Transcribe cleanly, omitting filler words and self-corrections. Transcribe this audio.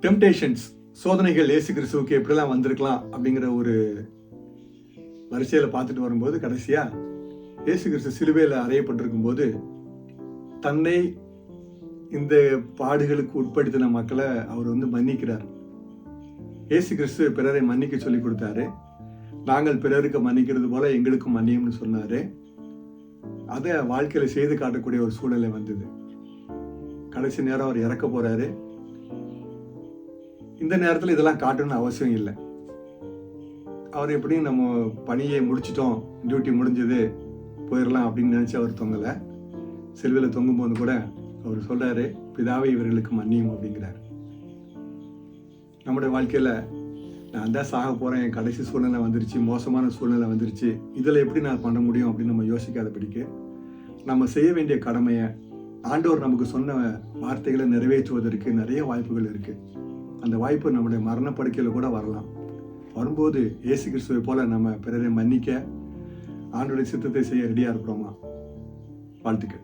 Temptations, சோதனைகள் இயேசு கிறிஸ்துவுக்கு எப்படிலாம் வந்திருக்கலாம் அப்படிங்கிற ஒரு வரிசையில் பார்த்துட்டு வரும்போது கடைசியாக இயேசு கிறிஸ்து சிலுவையில் அறையப்பட்டிருக்கும் போது தன்னை இந்த பாடுகளுக்கு உட்படுத்தின மக்களை அவர் மன்னிக்கிறார். இயேசு கிறிஸ்து பிறரை மன்னிக்க சொல்லி கொடுத்தாரு. நாங்கள் பிறருக்கு மன்னிக்கிறது போல எங்களுக்கும் மன்னியும்னு சொன்னாரு. அதை வாழ்க்கையில செய்து காட்டக்கூடிய ஒரு சூழ்நிலை வந்தது. கடைசி நேரம் அவர் இறக்க போறாரு. இந்த நேரத்தில் இதெல்லாம் காட்டணும்னு அவசியம் இல்லை. அவர் எப்படியும் நம்ம பணியை முடிச்சிட்டோம், டியூட்டி முடிஞ்சது, போயிடலாம் அப்படின்னு நினைச்சு அவர் தொங்கலை. சிலுவையில் தொங்கும்போது கூட அவர் சொல்றாரு, பிதாவை இவர்களுக்கு மன்னியும் அப்படிங்கிறார். நம்முடைய வாழ்க்கையில நான் தான் சாக போறேன், என் கடைசி சூழ்நிலை வந்துருச்சு, மோசமான சூழ்நிலை வந்துருச்சு, இதில் எப்படி நான் பண்ண முடியும் அப்படின்னு நம்ம யோசிக்காதபடிக்கு நம்ம செய்ய வேண்டிய கடமையை ஆண்டவர் நமக்கு சொன்ன வார்த்தைகளை நிறைவேற்றுவதற்கு நிறைய வாய்ப்புகள் இருக்கு. அந்த வாய்ப்பு நம்முடைய மரணப்படுக்கையில் கூட வரலாம். வரும்போது இயேசு கிறிஸ்துவை போல நம்ம பிறரை மன்னிக்க ஆண்டோடைய சித்தத்தை செய்ய ரெடியா இருக்கிறோமா? வாழ்த்துக்கள்.